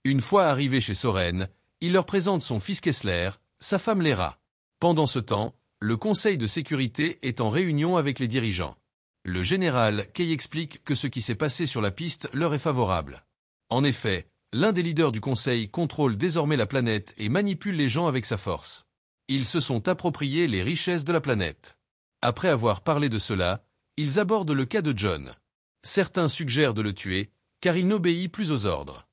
Une fois arrivé chez Soren, il leur présente son fils Kessler, sa femme Lera. Pendant ce temps, le Conseil de sécurité est en réunion avec les dirigeants. Le général Kay explique que ce qui s'est passé sur la piste leur est favorable. En effet, l'un des leaders du Conseil contrôle désormais la planète et manipule les gens avec sa force. Ils se sont appropriés les richesses de la planète. Après avoir parlé de cela, ils abordent le cas de John. Certains suggèrent de le tuer, car il n'obéit plus aux ordres.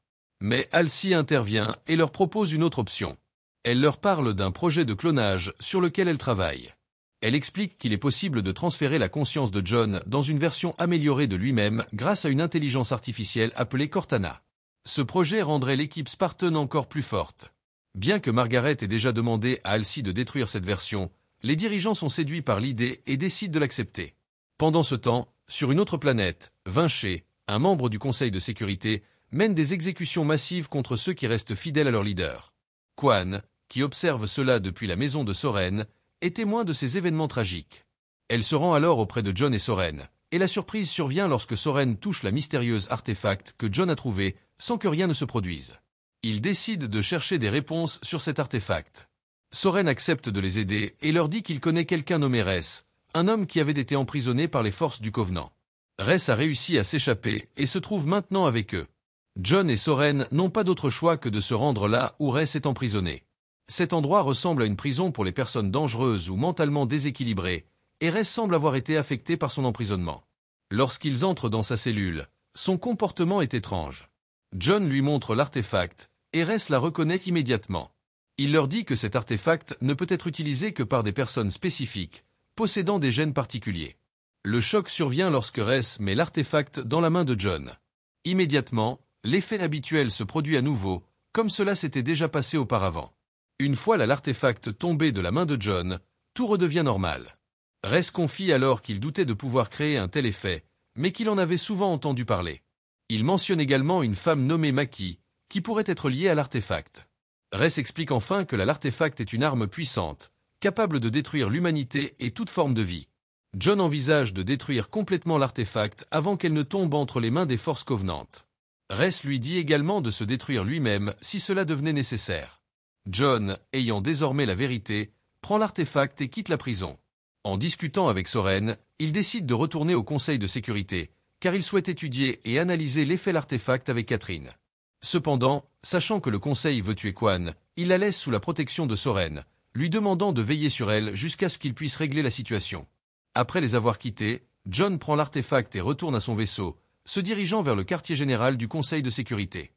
Mais Halsey intervient et leur propose une autre option. Elle leur parle d'un projet de clonage sur lequel elle travaille. Elle explique qu'il est possible de transférer la conscience de John dans une version améliorée de lui-même grâce à une intelligence artificielle appelée Cortana. Ce projet rendrait l'équipe Spartan encore plus forte. Bien que Margaret ait déjà demandé à Halsey de détruire cette version, les dirigeants sont séduits par l'idée et décident de l'accepter. Pendant ce temps, sur une autre planète, Vinché, un membre du Conseil de sécurité, mène des exécutions massives contre ceux qui restent fidèles à leur leader. Kwan, qui observe cela depuis la maison de Soren, est témoin de ces événements tragiques. Elle se rend alors auprès de John et Soren, et la surprise survient lorsque Soren touche la mystérieuse artefact que John a trouvée, sans que rien ne se produise. Il décide de chercher des réponses sur cet artefact. Soren accepte de les aider et leur dit qu'il connaît quelqu'un nommé Ress, un homme qui avait été emprisonné par les forces du Covenant. Ress a réussi à s'échapper et se trouve maintenant avec eux. John et Soren n'ont pas d'autre choix que de se rendre là où Ress est emprisonné. Cet endroit ressemble à une prison pour les personnes dangereuses ou mentalement déséquilibrées, et Ress semble avoir été affecté par son emprisonnement. Lorsqu'ils entrent dans sa cellule, son comportement est étrange. John lui montre l'artefact, et Ress la reconnaît immédiatement. Il leur dit que cet artefact ne peut être utilisé que par des personnes spécifiques, possédant des gènes particuliers. Le choc survient lorsque Ress met l'artefact dans la main de John. Immédiatement, l'effet habituel se produit à nouveau, comme cela s'était déjà passé auparavant. Une fois l'artefact tombé de la main de John, tout redevient normal. Ress confie alors qu'il doutait de pouvoir créer un tel effet, mais qu'il en avait souvent entendu parler. Il mentionne également une femme nommée Maki, qui pourrait être liée à l'artefact. Ress explique enfin que l'artefact est une arme puissante, capable de détruire l'humanité et toute forme de vie. John envisage de détruire complètement l'artefact avant qu'elle ne tombe entre les mains des forces covenantes. Ress lui dit également de se détruire lui-même si cela devenait nécessaire. John, ayant désormais la vérité, prend l'artefact et quitte la prison. En discutant avec Soren, il décide de retourner au Conseil de sécurité, car il souhaite étudier et analyser l'effet de l'artefact avec Catherine. Cependant, sachant que le Conseil veut tuer Kwan, il la laisse sous la protection de Soren, lui demandant de veiller sur elle jusqu'à ce qu'il puisse régler la situation. Après les avoir quittés, John prend l'artefact et retourne à son vaisseau, se dirigeant vers le quartier général du Conseil de sécurité.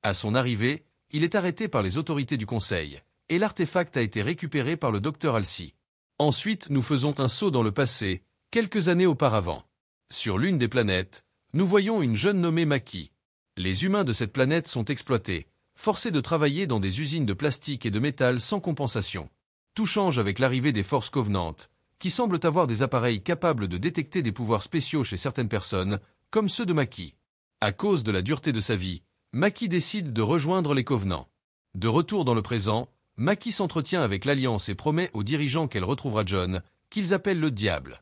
À son arrivée, il est arrêté par les autorités du Conseil, et l'artefact a été récupéré par le docteur Halsey. Ensuite, nous faisons un saut dans le passé, quelques années auparavant. Sur l'une des planètes, nous voyons une jeune nommée Maki. Les humains de cette planète sont exploités, forcés de travailler dans des usines de plastique et de métal sans compensation. Tout change avec l'arrivée des forces covenantes, qui semblent avoir des appareils capables de détecter des pouvoirs spéciaux chez certaines personnes, comme ceux de Maki. À cause de la dureté de sa vie, Maki décide de rejoindre les Covenants. De retour dans le présent, Maki s'entretient avec l'Alliance et promet aux dirigeants qu'elle retrouvera John, qu'ils appellent le Diable.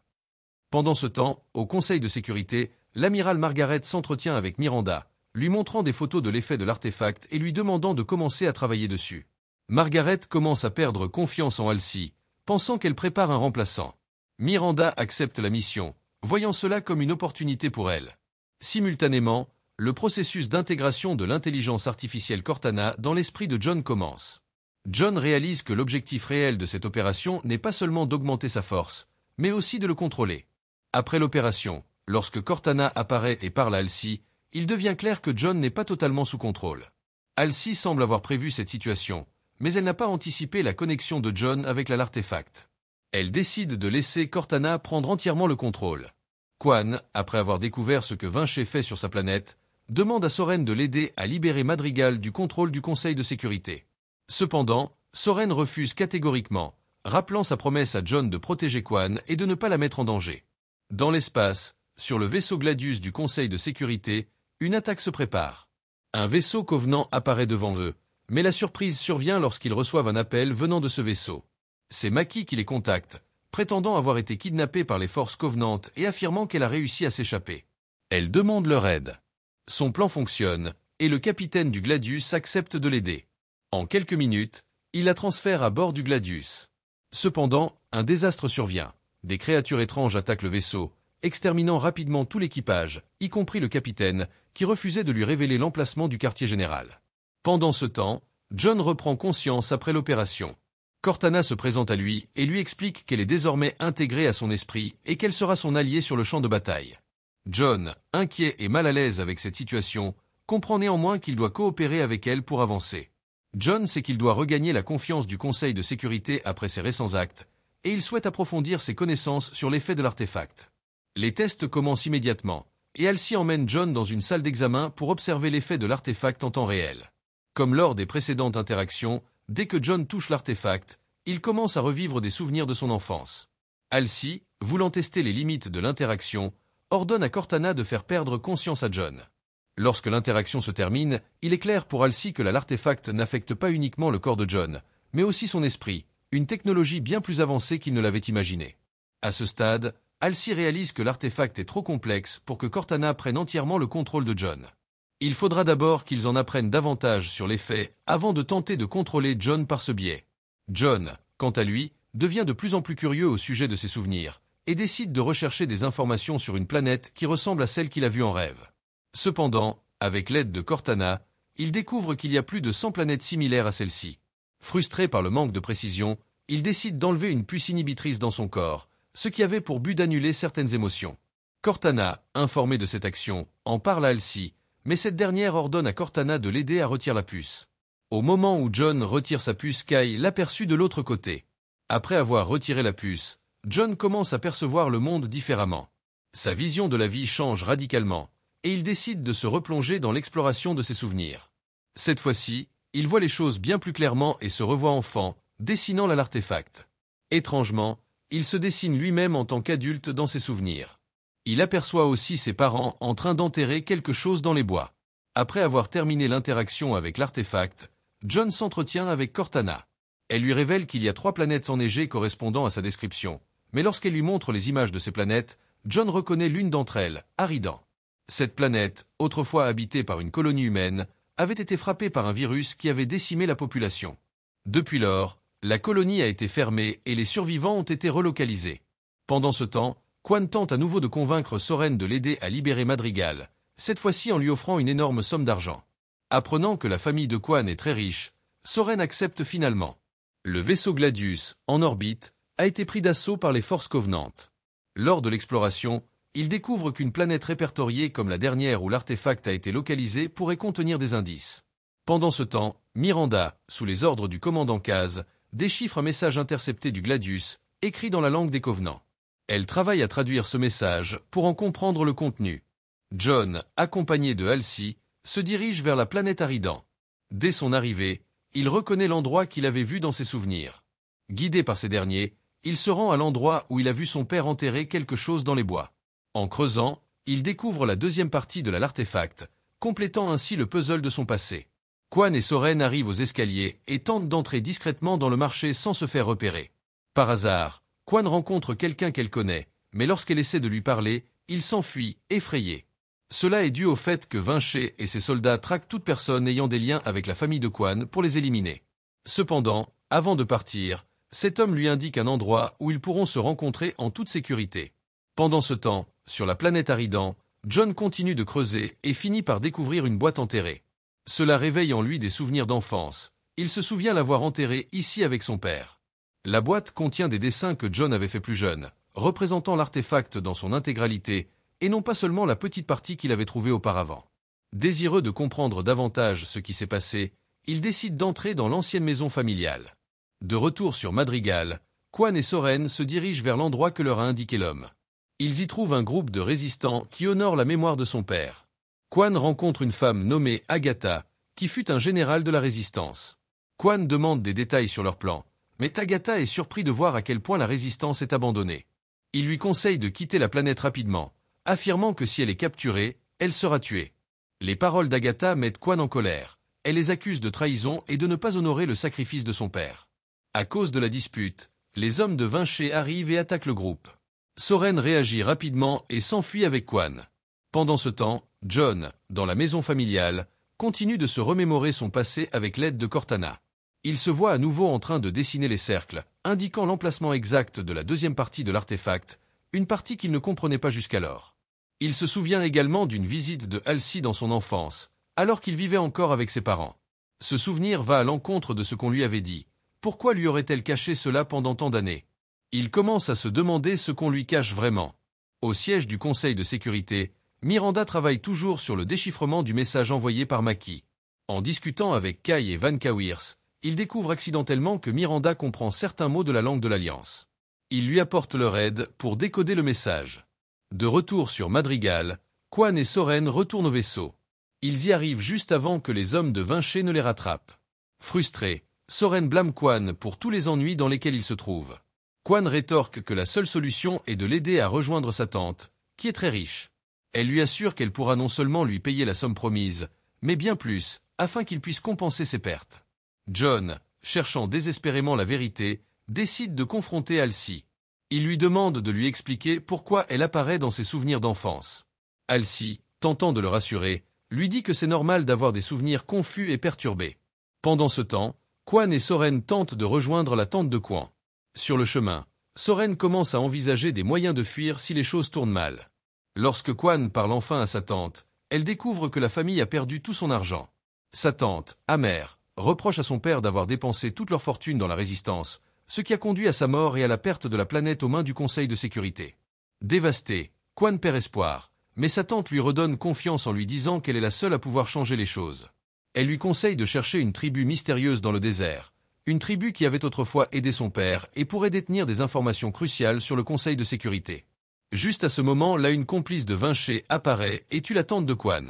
Pendant ce temps, au Conseil de sécurité, l'amiral Margaret s'entretient avec Miranda, lui montrant des photos de l'effet de l'artefact et lui demandant de commencer à travailler dessus. Margaret commence à perdre confiance en Halsey, pensant qu'elle prépare un remplaçant. Miranda accepte la mission, voyant cela comme une opportunité pour elle. Simultanément, le processus d'intégration de l'intelligence artificielle Cortana dans l'esprit de John commence. John réalise que l'objectif réel de cette opération n'est pas seulement d'augmenter sa force, mais aussi de le contrôler. Après l'opération, lorsque Cortana apparaît et parle à Halsey, il devient clair que John n'est pas totalement sous contrôle. Halsey semble avoir prévu cette situation, mais elle n'a pas anticipé la connexion de John avec l'artefact. Elle décide de laisser Cortana prendre entièrement le contrôle. Kwan, après avoir découvert ce que Vinché fait sur sa planète, demande à Soren de l'aider à libérer Madrigal du contrôle du Conseil de sécurité. Cependant, Soren refuse catégoriquement, rappelant sa promesse à John de protéger Kwan et de ne pas la mettre en danger. Dans l'espace, sur le vaisseau Gladius du Conseil de sécurité, une attaque se prépare. Un vaisseau Covenant apparaît devant eux, mais la surprise survient lorsqu'ils reçoivent un appel venant de ce vaisseau. C'est Maki qui les contacte, prétendant avoir été kidnappée par les forces covenantes et affirmant qu'elle a réussi à s'échapper. Elle demande leur aide. Son plan fonctionne, et le capitaine du Gladius accepte de l'aider. En quelques minutes, il la transfère à bord du Gladius. Cependant, un désastre survient. Des créatures étranges attaquent le vaisseau, exterminant rapidement tout l'équipage, y compris le capitaine, qui refusait de lui révéler l'emplacement du quartier général. Pendant ce temps, John reprend conscience après l'opération. Cortana se présente à lui et lui explique qu'elle est désormais intégrée à son esprit et qu'elle sera son alliée sur le champ de bataille. John, inquiet et mal à l'aise avec cette situation, comprend néanmoins qu'il doit coopérer avec elle pour avancer. John sait qu'il doit regagner la confiance du Conseil de sécurité après ses récents actes, et il souhaite approfondir ses connaissances sur l'effet de l'artefact. Les tests commencent immédiatement, et Halsey emmène John dans une salle d'examen pour observer l'effet de l'artefact en temps réel. Comme lors des précédentes interactions, dès que John touche l'artefact, il commence à revivre des souvenirs de son enfance. Halsey, voulant tester les limites de l'interaction, ordonne à Cortana de faire perdre conscience à John. Lorsque l'interaction se termine, il est clair pour Halsey que l'artefact n'affecte pas uniquement le corps de John, mais aussi son esprit, une technologie bien plus avancée qu'il ne l'avait imaginé. À ce stade, Halsey réalise que l'artefact est trop complexe pour que Cortana prenne entièrement le contrôle de John. Il faudra d'abord qu'ils en apprennent davantage sur les faits avant de tenter de contrôler John par ce biais. John, quant à lui, devient de plus en plus curieux au sujet de ses souvenirs et décide de rechercher des informations sur une planète qui ressemble à celle qu'il a vue en rêve. Cependant, avec l'aide de Cortana, il découvre qu'il y a plus de 100 planètes similaires à celle-ci. Frustré par le manque de précision, il décide d'enlever une puce inhibitrice dans son corps, ce qui avait pour but d'annuler certaines émotions. Cortana, informée de cette action, en parle à Halsey, mais cette dernière ordonne à Cortana de l'aider à retirer la puce. Au moment où John retire sa puce, Kai l'aperçut de l'autre côté. Après avoir retiré la puce, John commence à percevoir le monde différemment. Sa vision de la vie change radicalement, et il décide de se replonger dans l'exploration de ses souvenirs. Cette fois-ci, il voit les choses bien plus clairement et se revoit enfant, dessinant l'artefact. Étrangement, il se dessine lui-même en tant qu'adulte dans ses souvenirs. Il aperçoit aussi ses parents en train d'enterrer quelque chose dans les bois. Après avoir terminé l'interaction avec l'artefact, John s'entretient avec Cortana. Elle lui révèle qu'il y a 3 planètes enneigées correspondant à sa description, mais lorsqu'elle lui montre les images de ces planètes, John reconnaît l'une d'entre elles, Aridan. Cette planète, autrefois habitée par une colonie humaine, avait été frappée par un virus qui avait décimé la population. Depuis lors, la colonie a été fermée et les survivants ont été relocalisés. Pendant ce temps, Quan tente à nouveau de convaincre Soren de l'aider à libérer Madrigal, cette fois-ci en lui offrant une énorme somme d'argent. Apprenant que la famille de Quan est très riche, Soren accepte finalement. Le vaisseau Gladius, en orbite, a été pris d'assaut par les forces covenantes. Lors de l'exploration, il découvre qu'une planète répertoriée comme la dernière où l'artefact a été localisé pourrait contenir des indices. Pendant ce temps, Miranda, sous les ordres du commandant Kaz, déchiffre un message intercepté du Gladius, écrit dans la langue des Covenants. Elle travaille à traduire ce message pour en comprendre le contenu. John, accompagné de Halsey, se dirige vers la planète Aridan. Dès son arrivée, il reconnaît l'endroit qu'il avait vu dans ses souvenirs. Guidé par ces derniers, il se rend à l'endroit où il a vu son père enterrer quelque chose dans les bois. En creusant, il découvre la deuxième partie de l'artefact, complétant ainsi le puzzle de son passé. Quan et Soren arrivent aux escaliers et tentent d'entrer discrètement dans le marché sans se faire repérer. Par hasard, Quan rencontre quelqu'un qu'elle connaît, mais lorsqu'elle essaie de lui parler, il s'enfuit, effrayé. Cela est dû au fait que Vinché et ses soldats traquent toute personne ayant des liens avec la famille de Quan pour les éliminer. Cependant, avant de partir, cet homme lui indique un endroit où ils pourront se rencontrer en toute sécurité. Pendant ce temps, sur la planète Aridan, John continue de creuser et finit par découvrir une boîte enterrée. Cela réveille en lui des souvenirs d'enfance. Il se souvient l'avoir enterrée ici avec son père. La boîte contient des dessins que John avait fait plus jeune, représentant l'artefact dans son intégralité, et non pas seulement la petite partie qu'il avait trouvée auparavant. Désireux de comprendre davantage ce qui s'est passé, il décide d'entrer dans l'ancienne maison familiale. De retour sur Madrigal, Quan et Soren se dirigent vers l'endroit que leur a indiqué l'homme. Ils y trouvent un groupe de résistants qui honore la mémoire de son père. Quan rencontre une femme nommée Agatha, qui fut un général de la résistance. Quan demande des détails sur leur plan, mais Agatha est surpris de voir à quel point la résistance est abandonnée. Il lui conseille de quitter la planète rapidement, affirmant que si elle est capturée, elle sera tuée. Les paroles d'Agatha mettent Quan en colère. Elle les accuse de trahison et de ne pas honorer le sacrifice de son père. À cause de la dispute, les hommes de Vinché arrivent et attaquent le groupe. Soren réagit rapidement et s'enfuit avec Quan. Pendant ce temps, John, dans la maison familiale, continue de se remémorer son passé avec l'aide de Cortana. Il se voit à nouveau en train de dessiner les cercles, indiquant l'emplacement exact de la deuxième partie de l'artefact, une partie qu'il ne comprenait pas jusqu'alors. Il se souvient également d'une visite de Halsey dans son enfance, alors qu'il vivait encore avec ses parents. Ce souvenir va à l'encontre de ce qu'on lui avait dit. Pourquoi lui aurait-elle caché cela pendant tant d'années? Il commence à se demander ce qu'on lui cache vraiment. Au siège du Conseil de sécurité, Miranda travaille toujours sur le déchiffrement du message envoyé par Mackie. En discutant avec Kai et Van Kawirs, il découvre accidentellement que Miranda comprend certains mots de la langue de l'Alliance. Il lui apporte leur aide pour décoder le message. De retour sur Madrigal, Quan et Soren retournent au vaisseau. Ils y arrivent juste avant que les hommes de Vinché ne les rattrapent. Frustré, Soren blâme Quan pour tous les ennuis dans lesquels il se trouve. Quan rétorque que la seule solution est de l'aider à rejoindre sa tante, qui est très riche. Elle lui assure qu'elle pourra non seulement lui payer la somme promise, mais bien plus, afin qu'il puisse compenser ses pertes. John, cherchant désespérément la vérité, décide de confronter Halsey. Il lui demande de lui expliquer pourquoi elle apparaît dans ses souvenirs d'enfance. Halsey, tentant de le rassurer, lui dit que c'est normal d'avoir des souvenirs confus et perturbés. Pendant ce temps, Quan et Soren tentent de rejoindre la tante de Quan. Sur le chemin, Soren commence à envisager des moyens de fuir si les choses tournent mal. Lorsque Quan parle enfin à sa tante, elle découvre que la famille a perdu tout son argent. Sa tante, amère, reproche à son père d'avoir dépensé toute leur fortune dans la résistance, ce qui a conduit à sa mort et à la perte de la planète aux mains du Conseil de sécurité. Dévasté, Quan perd espoir, mais sa tante lui redonne confiance en lui disant qu'elle est la seule à pouvoir changer les choses. Elle lui conseille de chercher une tribu mystérieuse dans le désert, une tribu qui avait autrefois aidé son père et pourrait détenir des informations cruciales sur le Conseil de sécurité. Juste à ce moment, là une complice de Vinché apparaît et tue la tante de Quan.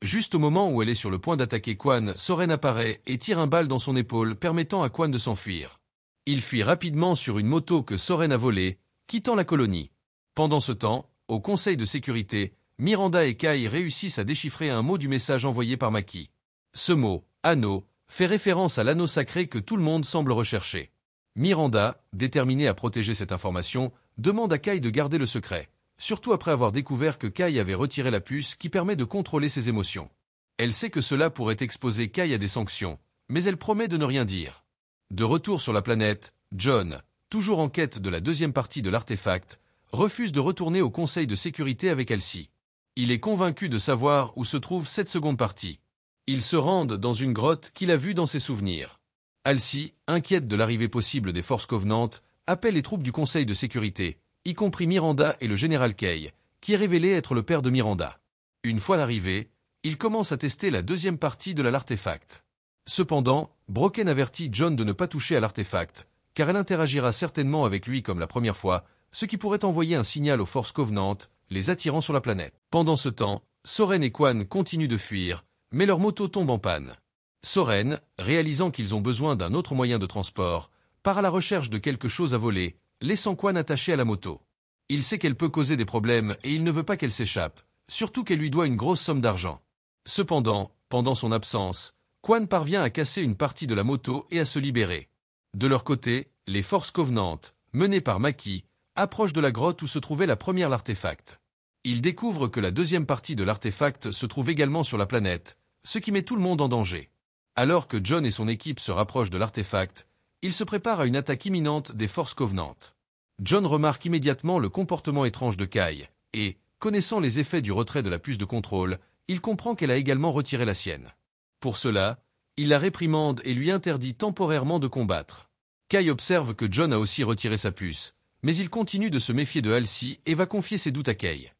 Juste au moment où elle est sur le point d'attaquer Quan, Soren apparaît et tire un bal dans son épaule permettant à Quan de s'enfuir. Il fuit rapidement sur une moto que Soren a volée, quittant la colonie. Pendant ce temps, au Conseil de sécurité, Miranda et Kai réussissent à déchiffrer un mot du message envoyé par Mackie. Ce mot, anneau, fait référence à l'anneau sacré que tout le monde semble rechercher. Miranda, déterminée à protéger cette information, demande à Kai de garder le secret, surtout après avoir découvert que Kai avait retiré la puce qui permet de contrôler ses émotions. Elle sait que cela pourrait exposer Kai à des sanctions, mais elle promet de ne rien dire. De retour sur la planète, John, toujours en quête de la deuxième partie de l'artefact, refuse de retourner au Conseil de sécurité avec Halsey. Il est convaincu de savoir où se trouve cette seconde partie. Ils se rendent dans une grotte qu'il a vue dans ses souvenirs. Halsey, inquiète de l'arrivée possible des forces covenantes, appelle les troupes du Conseil de sécurité, y compris Miranda et le général Kay, qui est révélé être le père de Miranda. Une fois arrivé, il commence à tester la deuxième partie de l'artefact. Cependant, Brocken avertit John de ne pas toucher à l'artefact, car elle interagira certainement avec lui comme la première fois, ce qui pourrait envoyer un signal aux forces covenantes, les attirant sur la planète. Pendant ce temps, Soren et Quan continuent de fuir, mais leur moto tombe en panne. Soren, réalisant qu'ils ont besoin d'un autre moyen de transport, part à la recherche de quelque chose à voler, laissant Quan attaché à la moto. Il sait qu'elle peut causer des problèmes et il ne veut pas qu'elle s'échappe, surtout qu'elle lui doit une grosse somme d'argent. Cependant, pendant son absence, Quan parvient à casser une partie de la moto et à se libérer. De leur côté, les forces covenantes, menées par Mackie, approchent de la grotte où se trouvait la première l'artefact. Ils découvrent que la deuxième partie de l'artefact se trouve également sur la planète, ce qui met tout le monde en danger. Alors que John et son équipe se rapprochent de l'artefact, ils se préparent à une attaque imminente des forces covenantes. John remarque immédiatement le comportement étrange de Kai, et, connaissant les effets du retrait de la puce de contrôle, il comprend qu'elle a également retiré la sienne. Pour cela, il la réprimande et lui interdit temporairement de combattre. Kai observe que John a aussi retiré sa puce, mais il continue de se méfier de Halsey et va confier ses doutes à Kai.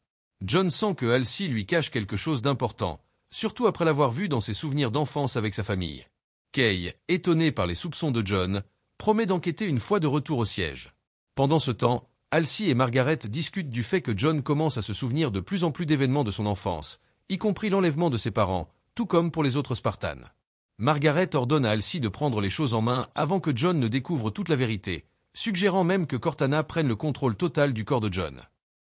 John sent que Halsey lui cache quelque chose d'important, surtout après l'avoir vu dans ses souvenirs d'enfance avec sa famille. Kai, étonné par les soupçons de John, promet d'enquêter une fois de retour au siège. Pendant ce temps, Halsey et Margaret discutent du fait que John commence à se souvenir de plus en plus d'événements de son enfance, y compris l'enlèvement de ses parents, tout comme pour les autres Spartans. Margaret ordonne à Halsey de prendre les choses en main avant que John ne découvre toute la vérité, suggérant même que Cortana prenne le contrôle total du corps de John.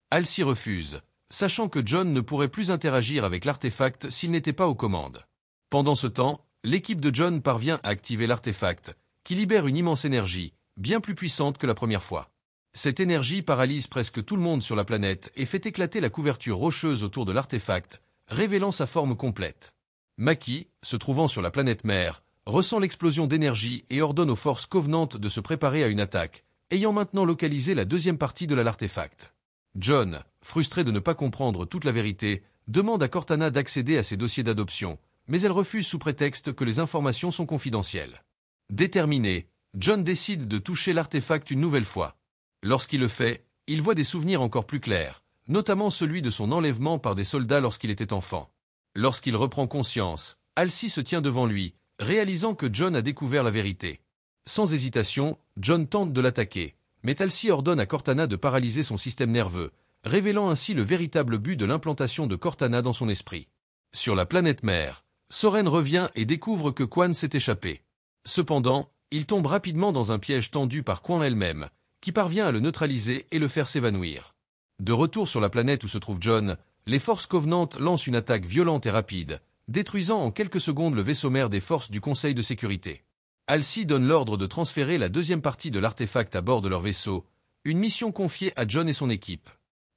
Halsey refuse, sachant que John ne pourrait plus interagir avec l'artefact s'il n'était pas aux commandes. Pendant ce temps, l'équipe de John parvient à activer l'artefact, qui libère une immense énergie, bien plus puissante que la première fois. Cette énergie paralyse presque tout le monde sur la planète et fait éclater la couverture rocheuse autour de l'artefact, révélant sa forme complète. Mackie, se trouvant sur la planète mère, ressent l'explosion d'énergie et ordonne aux forces Covenant de se préparer à une attaque, ayant maintenant localisé la deuxième partie de l'artefact. John, frustré de ne pas comprendre toute la vérité, demande à Cortana d'accéder à ses dossiers d'adoption, mais elle refuse sous prétexte que les informations sont confidentielles. Déterminé, John décide de toucher l'artefact une nouvelle fois. Lorsqu'il le fait, il voit des souvenirs encore plus clairs, notamment celui de son enlèvement par des soldats lorsqu'il était enfant. Lorsqu'il reprend conscience, Halsey se tient devant lui, réalisant que John a découvert la vérité. Sans hésitation, John tente de l'attaquer, mais Halsey ordonne à Cortana de paralyser son système nerveux, révélant ainsi le véritable but de l'implantation de Cortana dans son esprit. Sur la planète mère, Soren revient et découvre que Quan s'est échappé. Cependant, il tombe rapidement dans un piège tendu par Quan elle-même, qui parvient à le neutraliser et le faire s'évanouir. De retour sur la planète où se trouve John, les forces Covenant lancent une attaque violente et rapide, détruisant en quelques secondes le vaisseau mère des forces du Conseil de sécurité. Halsey donne l'ordre de transférer la deuxième partie de l'artefact à bord de leur vaisseau, une mission confiée à John et son équipe.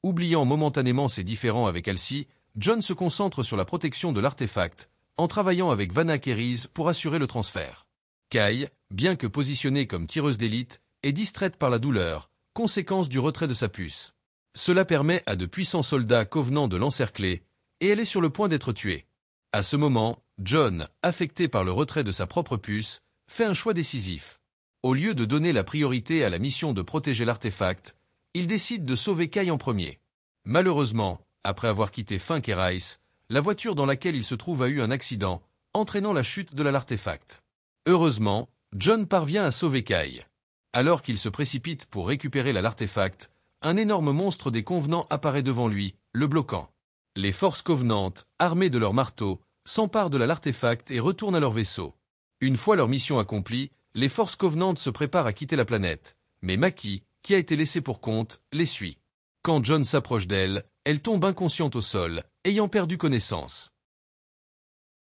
Oubliant momentanément ses différends avec Halsey, John se concentre sur la protection de l'artefact, en travaillant avec Vanna Kerys pour assurer le transfert. Kai, bien que positionnée comme tireuse d'élite, est distraite par la douleur, conséquence du retrait de sa puce. Cela permet à de puissants soldats Covenant de l'encercler, et elle est sur le point d'être tuée. À ce moment, John, affecté par le retrait de sa propre puce, fait un choix décisif. Au lieu de donner la priorité à la mission de protéger l'artefact, il décide de sauver Kai en premier. Malheureusement, après avoir quitté Fink et Rice, la voiture dans laquelle il se trouve a eu un accident, entraînant la chute de l'artefact. Heureusement, John parvient à sauver Kai. Alors qu'il se précipite pour récupérer l'artefact, un énorme monstre des Covenants apparaît devant lui, le bloquant. Les forces Covenant, armées de leurs marteaux, s'emparent de l'artefact et retournent à leur vaisseau. Une fois leur mission accomplie, les forces Covenant se préparent à quitter la planète, mais Mackie, qui a été laissée pour compte, les suit. Quand John s'approche d'elle, elle tombe inconsciente au sol, ayant perdu connaissance.